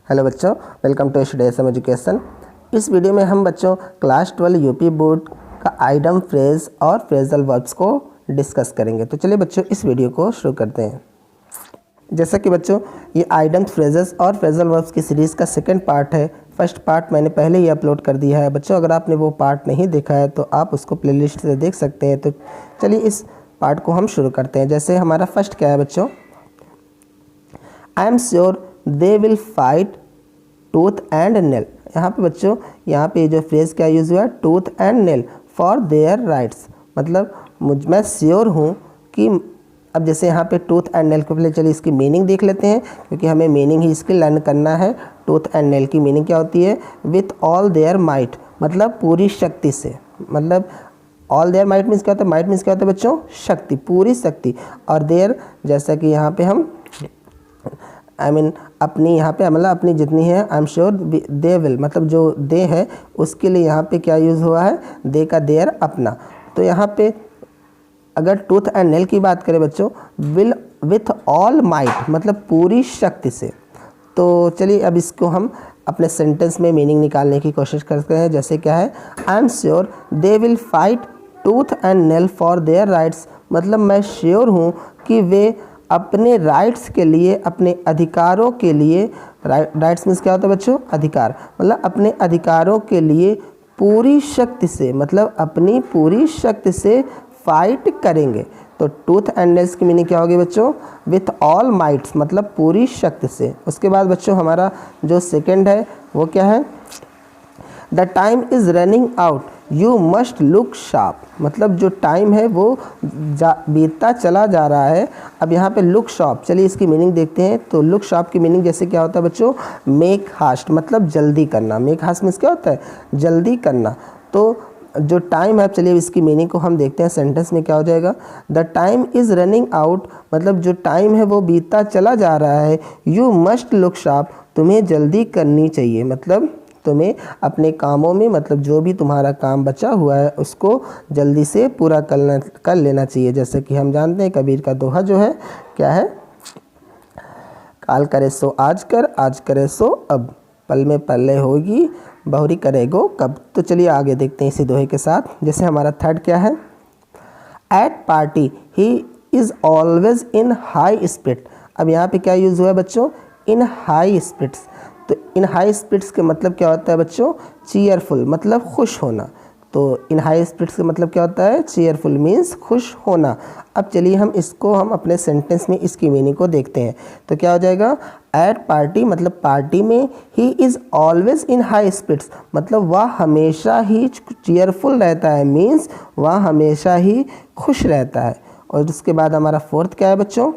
Hello बच्चों, welcome to StudySM education. इस video में हम बच्चों क्लास 12 यूपी बोर्ड का आइटम फ्रेज और फ्रेजल वर्ब्स को डिस्कस करेंगे। तो चलिए बच्चों इस वीडियो को शुरू करते हैं। जैसा कि बच्चों ये आइटम फ्रेजेस और फ्रेजल वर्ब्स की सीरीज़ का सेकंड पार्ट है। फर्स्ट पार्ट मैंने पहले ही अपलोड कर दिया है। बच्चों अगर आपने वो पार्ट नहीं देखा है तो आप उसको प्लेलिस्ट से देख सकते हैं। तो चलिए इस पार्ट को हम शुरू करते हैं। जैसे हमारा फर्स्ट क्या है बच्चों, I am sure they will fight tooth and nail. यहाँ पे बच्चों यहाँ पे जो फ्रेज क्या यूज़ हुआ है, tooth and nail for their rights. मतलब मैं श्योर हूँ कि, अब जैसे यहाँ पे टूथ एंड नेल के पहले चलिए इसकी मीनिंग देख लेते हैं, क्योंकि हमें मीनिंग ही इसकी लर्न करना है। टूथ एंड नेल की मीनिंग क्या होती है, विथ ऑल देयर माइट, मतलब पूरी शक्ति से। मतलब ऑल देयर माइट मीन्स क्या होता है, माइट मीन्स क्या होता है बच्चों, शक्ति, पूरी शक्ति। और देयर जैसा कि यहाँ पे हम अपनी यहाँ पे मतलब अपनी जितनी है, I am sure they will, मतलब जो दे है उसके लिए यहाँ पे क्या यूज़ हुआ है, दे का देयर अपना। तो यहाँ पे अगर टूथ एंड नेल की बात करें बच्चों, विल विथ ऑल माइट, मतलब पूरी शक्ति से। तो चलिए अब इसको हम अपने सेंटेंस में मीनिंग निकालने की कोशिश करते हैं। जैसे क्या है, I am sure they will fight tooth and nail for their rights. मतलब मैं श्योर हूँ कि वे अपने राइट्स के लिए, अपने अधिकारों के लिए, राइट्स मीन्स क्या होता है बच्चों, अधिकार, मतलब अपने अधिकारों के लिए पूरी शक्ति से, मतलब अपनी पूरी शक्ति से फाइट करेंगे। तो टूथ एंड नेल्स की मीनिंग क्या होगी बच्चों, विथ ऑल माइट्स, मतलब पूरी शक्ति से। उसके बाद बच्चों हमारा जो सेकंड है वो क्या है, the time is running out you must look sharp. मतलब जो टाइम है वो बीतता चला जा रहा है। अब यहाँ पे लुक शार्प, चलिए इसकी मीनिंग देखते हैं। तो लुक शार्प की मीनिंग जैसे क्या होता है बच्चों, मेक हास्ट, मतलब जल्दी करना। मेक हास्ट मीन्स क्या होता है, जल्दी करना। तो जो टाइम है, चलिए इसकी मीनिंग को हम देखते हैं। सेंटेंस में क्या हो जाएगा, the time is running out, मतलब जो टाइम है वो बीतता चला जा रहा है। यू मस्ट लुक शार्प, तुम्हें जल्दी करनी चाहिए, मतलब तुम्हें अपने कामों में, मतलब जो भी तुम्हारा काम बचा हुआ है उसको जल्दी से पूरा कर लेना चाहिए। जैसे कि हम जानते हैं कबीर का दोहा जो है क्या है, काल करे सो आज कर, आज करे सो अब, पल में पल्ले होगी बहुरी करेगो कब। तो चलिए आगे देखते हैं इसी दोहे के साथ। जैसे हमारा थर्ड क्या है, at party he is always in high spirit. अब यहाँ पे क्या यूज़ हुआ है बच्चों, इन हाई स्पिरिट्स। तो इन हाई स्पिरिट्स के मतलब क्या होता है बच्चों, चीयरफुल, मतलब खुश होना। तो इन हाई स्पिरिट्स का मतलब क्या होता है, चीयरफुल मीन्स खुश होना। अब चलिए हम अपने सेंटेंस में इसकी मीनिंग को देखते हैं। तो क्या हो जाएगा, एट पार्टी, मतलब पार्टी में, he is always in high spirits, मतलब वह हमेशा ही चीयरफुल रहता है, मीन्स वह हमेशा ही खुश रहता है। और उसके बाद हमारा फोर्थ क्या है बच्चों,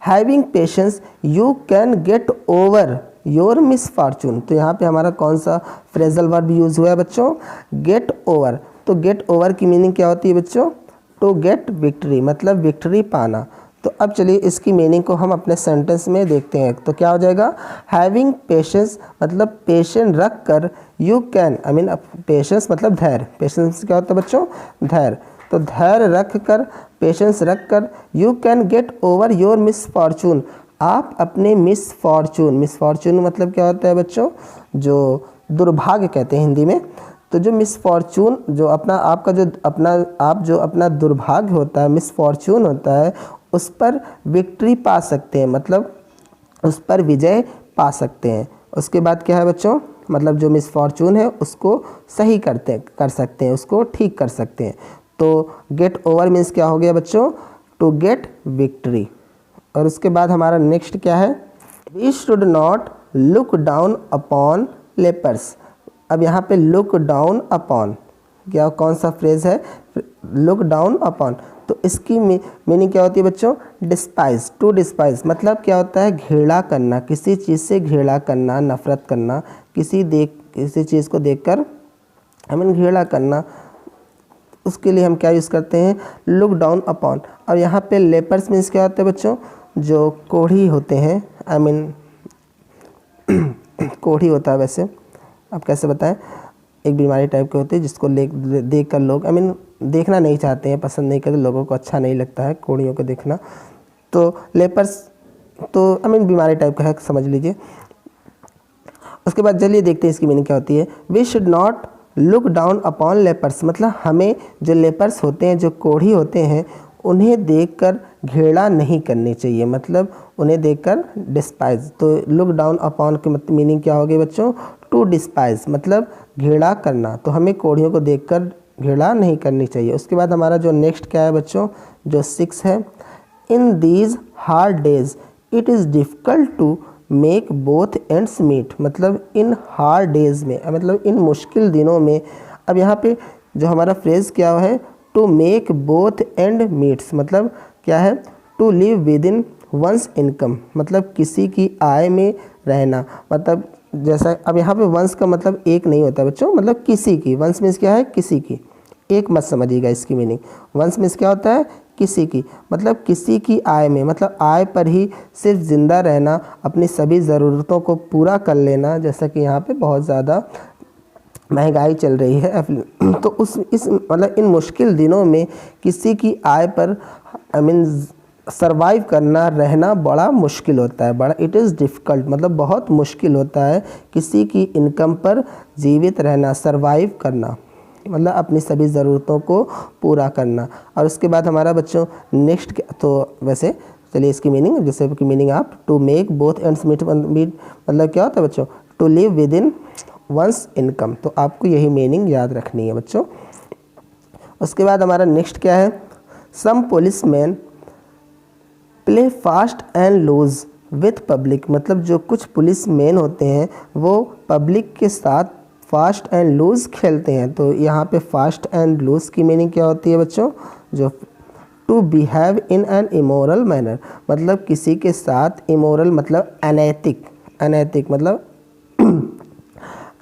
having patience you can get over your misfortune. तो यहाँ पे हमारा कौन सा फ्रेजल वर्ब यूज़ हुआ है बच्चों, गेट ओवर। तो गेट ओवर की मीनिंग क्या होती है बच्चों, टू गेट विक्ट्री, मतलब विक्ट्री पाना। तो अब चलिए इसकी मीनिंग को हम अपने सेंटेंस में देखते हैं। तो क्या हो जाएगा, हैविंग पेशेंस, मतलब पेशेंस रख कर, यू कैन, पेशेंस मतलब धैर्य, पेशेंस क्या होता है बच्चों, धैर्य। तो धैर्य रख कर, पेशेंस रख कर, you can get over your misfortune, आप अपने मिसफॉर्चून मतलब क्या होता है बच्चों, जो दुर्भाग्य कहते हैं हिंदी में। तो जो मिसफॉर्चून, जो अपना दुर्भाग्य होता है, मिसफॉर्चून होता है, उस पर विक्ट्री पा सकते हैं, मतलब उस पर विजय पा सकते हैं। उसके बाद क्या है बच्चों, मतलब जो मिसफॉर्चून है उसको सही कर सकते हैं, उसको ठीक कर सकते हैं। तो गेट ओवर मीन्स क्या हो गया बच्चों, टू गेट विक्ट्री। और उसके बाद हमारा नेक्स्ट क्या है, we should not look down upon lepers. अब यहाँ पे लुक डाउन अपॉन, क्या कौन सा फ्रेज है, लुक डाउन अपॉन। तो इसकी मीनिंग क्या होती है बच्चों, डिस्पाइज, टू डिस्पाइज, मतलब क्या होता है, घृणा करना, किसी चीज़ से घृणा करना, नफरत करना, किसी चीज़ को देखकर घृणा करना। उसके लिए हम क्या यूज़ करते हैं, लुक डाउन अपॉन। और यहाँ पे लेपर्स मीन्स क्या होते हैं बच्चों, जो कोढ़ी होते हैं, कोढ़ी होता है, वैसे आप कैसे बताएं, एक बीमारी टाइप के होते हैं जिसको देख कर लोग देखना नहीं चाहते हैं, पसंद नहीं करते, लोगों को अच्छा नहीं लगता है कोढ़ियों को देखना। तो लेपर्स तो बीमारी टाइप का है, समझ लीजिए। उसके बाद चलिए देखते हैं इसकी मीनिंग क्या होती है। We should not look down upon lepers, मतलब हमें जो लेपर्स होते हैं, जो कोढ़ी होते हैं, उन्हें देखकर घृणा नहीं करनी चाहिए, मतलब उन्हें देखकर डिस्पाइज। तो लुक डाउन अपॉन की मीनिंग क्या होगी बच्चों? टू डिस्पाइज, मतलब घृणा करना। तो हमें कोढ़ियों को देखकर घृणा नहीं करनी चाहिए। उसके बाद हमारा जो नेक्स्ट क्या है बच्चों, जो 6 है, in these hard days it is difficult to make both ends meet, मतलब इन हार्ड डेज में, मतलब इन मुश्किल दिनों में। अब यहाँ पे जो हमारा फ्रेज़ क्या है, to make both end meets, मतलब क्या है? To live within one's income, मतलब किसी की आय में रहना। मतलब जैसा अब यहाँ पे वंस का मतलब एक नहीं होता बच्चों, मतलब किसी की। वंस मीन्स क्या है? किसी की। एक मत समझिएगा इसकी मीनिंग। वंस मीन्स क्या होता है? किसी की, मतलब किसी की आय में, मतलब आय पर ही सिर्फ ज़िंदा रहना, अपनी सभी ज़रूरतों को पूरा कर लेना। जैसा कि यहाँ पे बहुत ज़्यादा महंगाई चल रही है, तो इस मतलब इन मुश्किल दिनों में किसी की आय पर सरवाइव करना, रहना बड़ा मुश्किल होता है। बड़ा इट इज़ डिफ़िकल्ट, मतलब बहुत मुश्किल होता है किसी की इनकम पर जीवित रहना, सरवाइव करना, मतलब अपनी सभी ज़रूरतों को पूरा करना। और उसके बाद हमारा बच्चों नेक्स्ट, तो वैसे चलिए इसकी मीनिंग, जैसे कि मीनिंग आप to make both ends meet, मतलब क्या होता है बच्चों? To live within one's income. तो आपको यही मीनिंग याद रखनी है बच्चों। उसके बाद हमारा नेक्स्ट क्या है, some policeman play fast and loose with public, मतलब जो कुछ पुलिसमैन होते हैं वो पब्लिक के साथ फास्ट एंड लूज खेलते हैं। तो यहाँ पे फास्ट एंड लूज की मीनिंग क्या होती है बच्चों? जो to behave in an immoral manner, मतलब किसी के साथ इमोरल मतलब अनैतिक, अनैतिक मतलब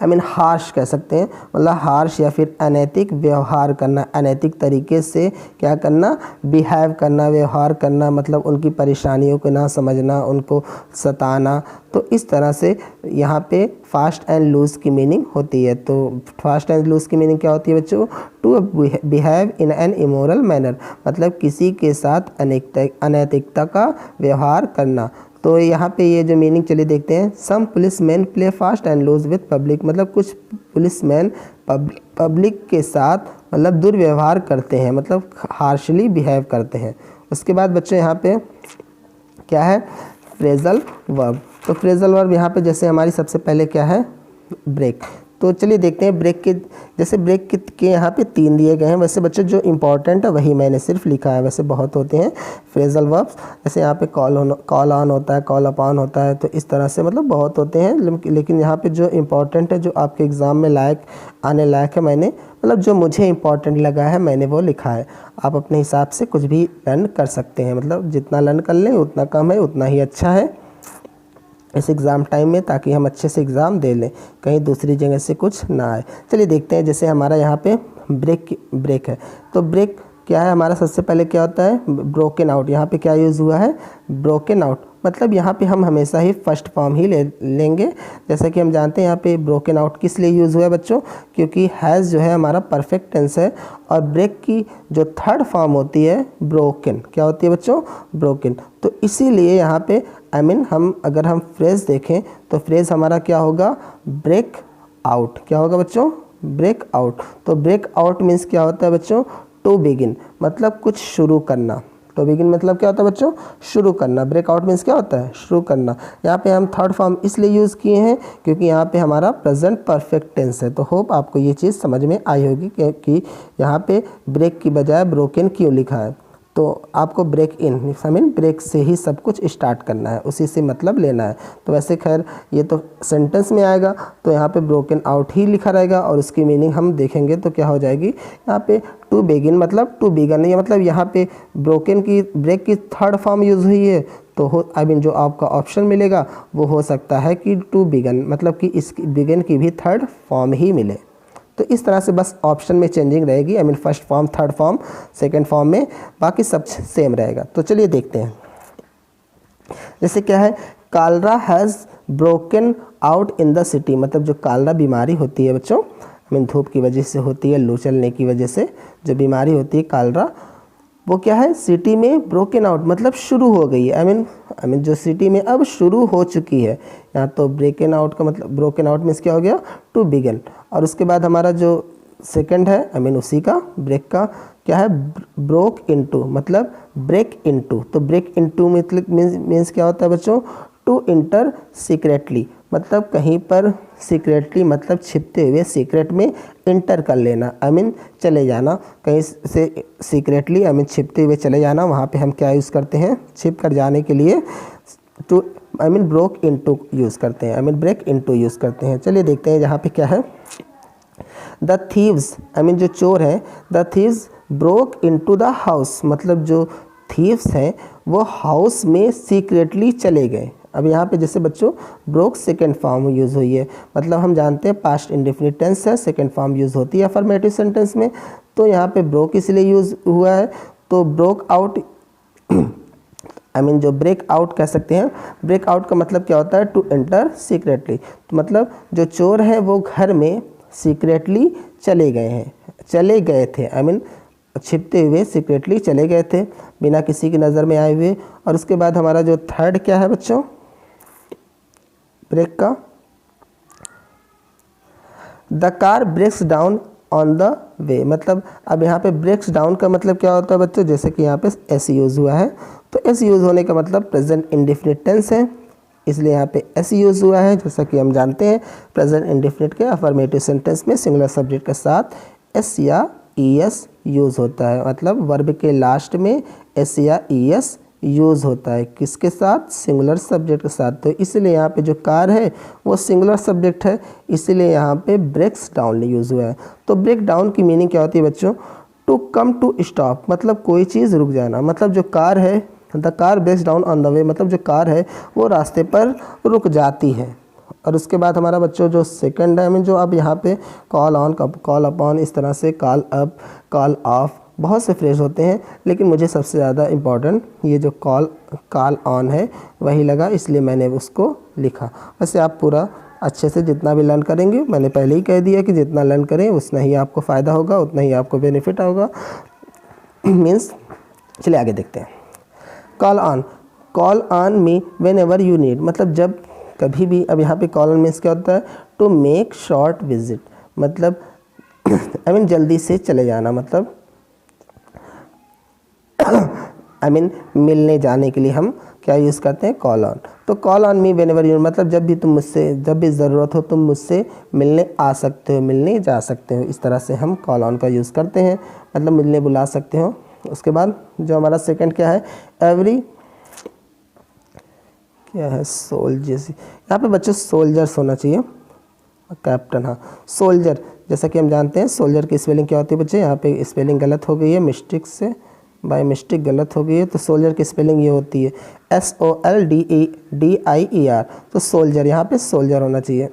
हार्श कह सकते हैं, मतलब हार्श या फिर अनैतिक व्यवहार करना, अनैतिक तरीके से क्या करना? बिहेव करना, व्यवहार करना, मतलब उनकी परेशानियों को ना समझना, उनको सताना। तो इस तरह से यहाँ पे फास्ट एंड लूज की मीनिंग होती है। तो फास्ट एंड लूज की मीनिंग क्या होती है बच्चों? To behave in an immoral manner, मतलब किसी के साथ अनैतिकता का व्यवहार करना। तो यहाँ पे ये जो मीनिंग चलिए देखते हैं। Some policeman play fast and loose with public, मतलब कुछ पुलिसमैन पब्लिक के साथ मतलब दुर्व्यवहार करते हैं, मतलब हार्शली बिहेव करते हैं। उसके बाद बच्चों यहाँ पे क्या है? Phrasal verb. तो फ्रेजल वर्ब यहाँ पे जैसे हमारी सबसे पहले क्या है? ब्रेक। तो चलिए देखते हैं ब्रेक के, जैसे ब्रेक के यहाँ पे 3 दिए गए हैं। वैसे बच्चों जो इंपॉर्टेंट है वही मैंने सिर्फ लिखा है, वैसे बहुत होते हैं फ्रेजल वर्ब्स। जैसे यहाँ पे कॉल ऑन होता है, कॉल अपॉन होता है, तो इस तरह से मतलब बहुत होते हैं। लेकिन यहाँ पे जो इंपॉर्टेंट है, जो आपके एग्ज़ाम में आने लायक है, मैंने मतलब जो मुझे इंपॉर्टेंट लगा है मैंने वो लिखा है। आप अपने हिसाब से कुछ भी लर्न कर सकते हैं, मतलब जितना लर्न कर लें उतना कम है, उतना ही अच्छा है इस एग्ज़ाम टाइम में, ताकि हम अच्छे से एग्ज़ाम दे लें, कहीं दूसरी जगह से कुछ ना आए। चलिए देखते हैं, जैसे हमारा यहाँ पे ब्रेक है। तो ब्रेक क्या है हमारा? सबसे पहले क्या होता है? Broken out. यहाँ पे क्या यूज़ हुआ है? ब्रोकन आउट, मतलब यहाँ पे हम हमेशा ही फर्स्ट फॉर्म ही लेंगे। जैसा कि हम जानते हैं यहाँ पे ब्रोकन आउट किस लिए यूज़ हुआ है बच्चों? क्योंकि हैज़ जो है हमारा परफेक्ट टेंस है, और ब्रेक की जो थर्ड फॉर्म होती है ब्रोकन, क्या होती है बच्चों? ब्रोकन। तो इसीलिए यहाँ पे हम अगर हम फ्रेज़ देखें तो फ्रेज़ हमारा क्या होगा? Break out. क्या होगा बच्चों? Break out. तो ब्रेक आउट मीन्स क्या होता है बच्चों? टू बिगिन, मतलब कुछ शुरू करना। तो बिगिन मतलब क्या होता है बच्चों? शुरू करना। ब्रेकआउट मीन्स क्या होता है? शुरू करना। यहाँ पे हम थर्ड फॉर्म इसलिए यूज़ किए हैं क्योंकि यहाँ पे हमारा प्रेजेंट परफेक्ट टेंस है। तो होप आपको ये चीज़ समझ में आई होगी कि यहाँ पे ब्रेक की बजाय ब्रोकन क्यों लिखा है। तो आपको ब्रेक इन ब्रेक से ही सब कुछ स्टार्ट करना है, उसी से मतलब लेना है। तो वैसे खैर ये तो सेंटेंस में आएगा, तो यहाँ पे ब्रोकन आउट ही लिखा रहेगा, और उसकी मीनिंग हम देखेंगे तो क्या हो जाएगी। यहाँ पे टू बिगिन मतलब टू बिगन, ये मतलब यहाँ पे ब्रेक की थर्ड फॉर्म यूज़ हुई है। तो जो आपका ऑप्शन मिलेगा वो हो सकता है कि टू बिगन, मतलब कि इस बिगन की भी थर्ड फॉर्म ही मिले। तो इस तरह से बस ऑप्शन में चेंजिंग रहेगी, first form, third form, second form में, बाकी सब सेम रहेगा। तो चलिए देखते हैं, जैसे क्या है? Kalra has broken out in the city, मतलब जो कालरा बीमारी होती है बच्चों, धूप की वजह से होती है, लू चलने की वजह से जो बीमारी होती है कालरा, वो क्या है, सिटी में ब्रोकन आउट मतलब शुरू हो गई है। आई मीन जो सिटी में अब शुरू हो चुकी है। यहाँ तो ब्रेकन आउट का मतलब, ब्रोकन आउट मीन्स क्या हो गया, टू बिगिन। और उसके बाद हमारा जो सेकंड है, आई मीन उसी का ब्रेक का क्या है, ब्रोक इनटू मतलब ब्रेक इनटू। तो ब्रेक इनटू मतलब मीन्स क्या होता है बच्चों, टू इंटर सीक्रेटली मतलब कहीं पर सीक्रेटली मतलब छिपते हुए सीक्रेट में इंटर कर लेना, आई मीन चले जाना कहीं से सीक्रेटली, आई मीन छिपते हुए चले जाना। वहाँ पे हम क्या यूज़ करते हैं, छिप कर जाने के लिए to I mean broke into use करते हैं, I mean break into use करते हैं। चलिए देखते हैं यहाँ पे क्या है, द थीव्स आई मीन जो चोर हैं, the thieves broke into the house मतलब जो थीव्स हैं वो हाउस में सीक्रेटली चले गए। अब यहाँ पे जैसे बच्चों ब्रोक सेकेंड फॉर्म यूज़ हुई है, मतलब हम जानते हैं पास्ट इंडेफिनिट टेंस है, सेकेंड फॉर्म यूज़ होती है अफर्मेटिव सेंटेंस में। तो यहाँ पे ब्रोक इसलिए यूज़ हुआ है, तो ब्रोक आउट आई मीन जो ब्रेक आउट कह सकते हैं। ब्रेक आउट का मतलब क्या होता है, टू एंटर सीक्रेटली। तो मतलब जो चोर हैं वो घर में सीक्रेटली चले गए हैं, चले गए थे, आई मीन छिपते हुए सीक्रेटली चले गए थे बिना किसी की नज़र में आए हुए। और उसके बाद हमारा जो थर्ड क्या है बच्चों, ब्रेक का, the car breaks down on the way मतलब अब यहाँ पे ब्रेक्स डाउन का मतलब क्या होता है बच्चों, जैसे कि यहाँ पे एस यूज़ हुआ है, तो एस यूज़ होने का मतलब प्रेजेंट इंडेफिनिट टेंस है, इसलिए यहाँ पे एस यूज़ हुआ है। जैसा कि हम जानते हैं प्रेजेंट इंडेफिनिट के अफर्मेटिव सेंटेंस में सिंगुलर सब्जेक्ट के साथ एस या ई एस यूज़ होता है, मतलब वर्ब के लास्ट में एस या ई एस यूज़ होता है, किसके साथ, सिंगुलर सब्जेक्ट के साथ। तो इसलिए यहाँ पे जो कार है वो सिंगुलर सब्जेक्ट है, इसीलिए यहाँ पे ब्रेक्स डाउन यूज़ हुआ है। तो ब्रेक डाउन की मीनिंग क्या होती है बच्चों, टू कम टू स्टॉप मतलब कोई चीज़ रुक जाना, मतलब जो कार है, the car breaks down on the way मतलब जो कार है वो रास्ते पर रुक जाती है। और उसके बाद हमारा बच्चों जो सेकंड है, आई मीन जो अब यहाँ पे कॉल ऑन, कॉल अपॉन, इस तरह से कॉल अप, कॉल ऑफ, बहुत से फ्रेज होते हैं, लेकिन मुझे सबसे ज़्यादा इम्पॉर्टेंट ये जो कॉल ऑन है वही लगा, इसलिए मैंने उसको लिखा। वैसे आप पूरा अच्छे से जितना भी लर्न करेंगे, मैंने पहले ही कह दिया कि जितना लर्न करें उतना ही आपको फ़ायदा होगा, उतना ही आपको बेनिफिट होगा मीन्स। चलिए आगे देखते हैं। Call on me when ever you need मतलब जब कभी भी। अब यहाँ पे कॉल ऑन मीन्स क्या होता है, टू मेक शॉर्ट विजिट मतलब आई मीन जल्दी से चले जाना, मतलब आई मीन मिलने जाने के लिए हम क्या यूज़ करते हैं, कॉल ऑन। तो call on me when ever you मतलब जब भी तुम मुझसे, जब भी ज़रूरत हो तुम मुझसे मिलने आ सकते हो, मिलने जा सकते हो, इस तरह से हम कॉल ऑन का यूज़ करते हैं, मतलब मिलने बुला सकते हो। उसके बाद जो हमारा सेकंड क्या है, एवरी क्या है, सोल्जर्स, यहाँ पे बच्चों सोल्जर्स होना चाहिए, कैप्टन, हाँ सोल्जर। जैसा कि हम जानते हैं सोल्जर की स्पेलिंग क्या होती है बच्चे, यहाँ पे स्पेलिंग गलत हो गई है, मिस्टेक से बाय मिस्टेक गलत हो गई है, तो सोल्जर की स्पेलिंग ये होती है SOLDIER, तो सोल्जर, यहाँ पे सोल्जर होना चाहिए।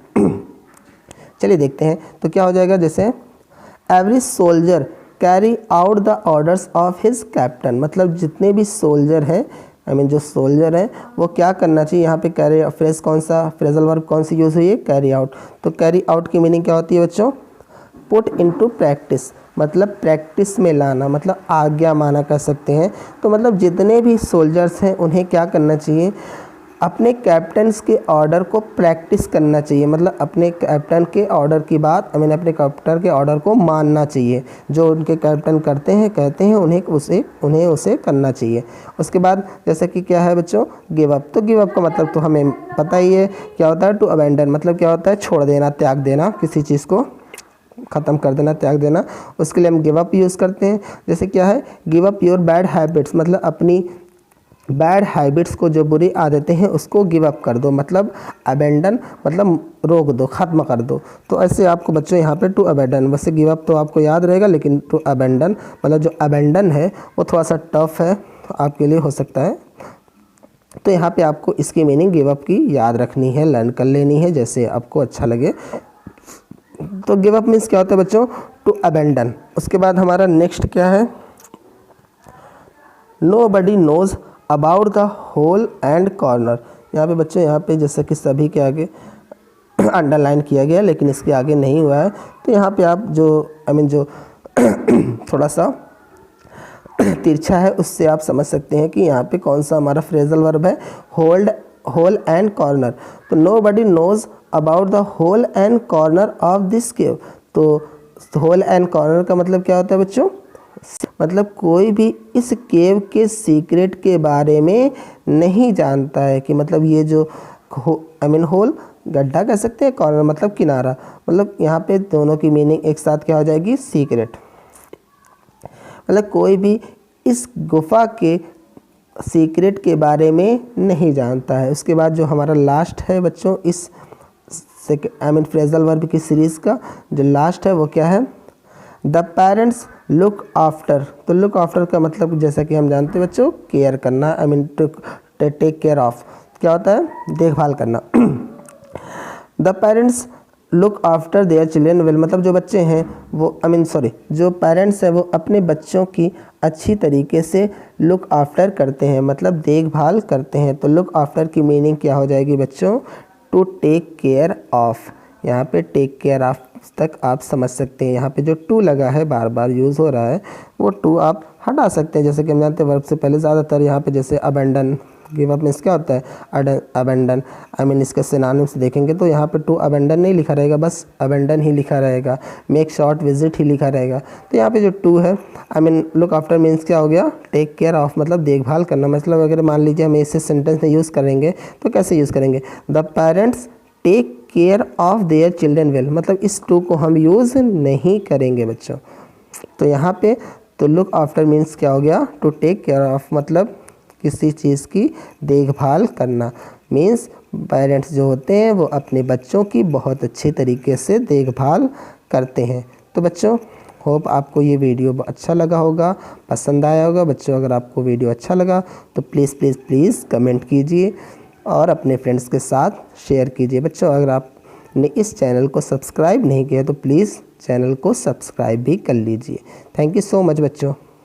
चलिए देखते हैं तो क्या हो जाएगा, जैसे every soldier carry out the orders of his captain मतलब जितने भी सोल्जर हैं, आई मीन जो सोल्जर हैं वो क्या करना चाहिए। यहाँ पे कैरी फ्रेज कौन सा, फ्रेजल वर्ब कौन सी यूज़ हुई है, कैरी आउट। तो कैरी आउट की मीनिंग क्या होती है बच्चों, पुट इनटू प्रैक्टिस मतलब प्रैक्टिस में लाना, मतलब आज्ञा माना कर सकते हैं। तो मतलब जितने भी सोल्जर्स हैं उन्हें क्या करना चाहिए, अपने कैप्टन्स के ऑर्डर को प्रैक्टिस करना चाहिए, मतलब अपने कैप्टन के ऑर्डर की बात, आई मीन अपने कैप्टन के ऑर्डर को मानना चाहिए, जो उनके कैप्टन करते हैं कहते हैं उन्हें उसे करना चाहिए। उसके बाद जैसे कि क्या है बच्चों, गिव अप। तो गिव अप का मतलब तो हमें पता ही है क्या होता है, टू अबैंडन मतलब क्या होता है, छोड़ देना, त्याग देना, किसी चीज़ को ख़त्म कर देना, त्याग देना, उसके लिए हम गिव अप यूज़ करते हैं। जैसे क्या है, give up your bad habits मतलब अपनी बैड हैबिट्स को, जो बुरी आदतें हैं उसको गिव अप कर दो, मतलब अबेंडन मतलब रोक दो, ख़त्म कर दो। तो ऐसे आपको बच्चों यहाँ पे टू अबेंडन, वैसे गिव अप तो आपको याद रहेगा, लेकिन टू अबेंडन मतलब जो अबेंडन है वो थोड़ा सा टफ है आपके लिए हो सकता है। तो यहाँ पे आपको इसकी मीनिंग गिव अप की याद रखनी है, लर्न कर लेनी है जैसे आपको अच्छा लगे। तो गिव अप मीन्स क्या होता है बच्चों, टू अबेंडन। उसके बाद हमारा नेक्स्ट क्या है, nobody knows about the hole and corner. यहाँ पे बच्चों, यहाँ पे जैसे कि सभी के आगे अंडरलाइन किया गया लेकिन इसके आगे नहीं हुआ है, तो यहाँ पे आप जो आई मीन जो थोड़ा सा तिरछा है उससे आप समझ सकते हैं कि यहाँ पे कौन सा हमारा फ्रेजल वर्ब है, होल्ड, होल एंड कॉर्नर। तो nobody knows about the hole and corner of this cave. तो होल एंड कॉर्नर का मतलब क्या होता है बच्चों, मतलब कोई भी इस केव के सीक्रेट के बारे में नहीं जानता है। कि मतलब ये जो होल गड्ढा कह सकते हैं, कॉर्नर मतलब किनारा, मतलब यहाँ पे दोनों की मीनिंग एक साथ क्या हो जाएगी, सीक्रेट। मतलब कोई भी इस गुफा के सीक्रेट के बारे में नहीं जानता है। उसके बाद जो हमारा लास्ट है बच्चों इस फ्रेजल वर्ब की सीरीज़ का जो लास्ट है वो क्या है, द पेरेंट्स लुक आफ्टर। तो लुक आफ्टर का मतलब जैसा कि हम जानते हैं बच्चों, केयर करना, टू टेक केयर ऑफ, क्या होता है, देखभाल करना। The parents look after their children well, मतलब जो बच्चे हैं वो जो पेरेंट्स हैं वो अपने बच्चों की अच्छी तरीके से लुक आफ्टर करते हैं, मतलब देखभाल करते हैं। तो लुक आफ्टर की मीनिंग क्या हो जाएगी बच्चों, टू टेक केयर ऑफ। यहाँ पे टेक केयर ऑफ तक आप समझ सकते हैं। यहाँ पे जो टू लगा है बार बार यूज़ हो रहा है वो टू आप हटा सकते हैं। जैसे कि हम जानते हैं वर्ब से पहले ज़्यादातर यहाँ पे जैसे अबेंडन, गिव अप मीन्स क्या होता है, अबेंडन, इसके सिनोनिम से देखेंगे तो यहाँ पे टू अबेंडन नहीं लिखा रहेगा, बस अबेंडन ही लिखा रहेगा, मेक शॉर्ट विजिट ही लिखा रहेगा। तो यहाँ पे जो टू है, लुक आफ्टर मीन्स क्या हो गया, टेक केयर ऑफ, मतलब देखभाल करना। मतलब अगर मान लीजिए हम इसे सेंटेंस में यूज़ करेंगे तो कैसे यूज़ करेंगे, the parents take care of their children well, मतलब इस टू को हम यूज़ नहीं करेंगे बच्चों। तो यहाँ पे तो लुक आफ्टर मीन्स क्या हो गया, टू टेक केयर ऑफ, मतलब किसी चीज़ की देखभाल करना। मीन्स पेरेंट्स जो होते हैं वो अपने बच्चों की बहुत अच्छे तरीके से देखभाल करते हैं। तो बच्चों होप आपको ये वीडियो अच्छा लगा होगा, पसंद आया होगा। बच्चों अगर आपको वीडियो अच्छा लगा तो प्लीज़ कमेंट कीजिए और अपने फ्रेंड्स के साथ शेयर कीजिए। बच्चों अगर आपने इस चैनल को सब्सक्राइब नहीं किया तो प्लीज़ चैनल को सब्सक्राइब भी कर लीजिए। थैंक यू सो मच बच्चों।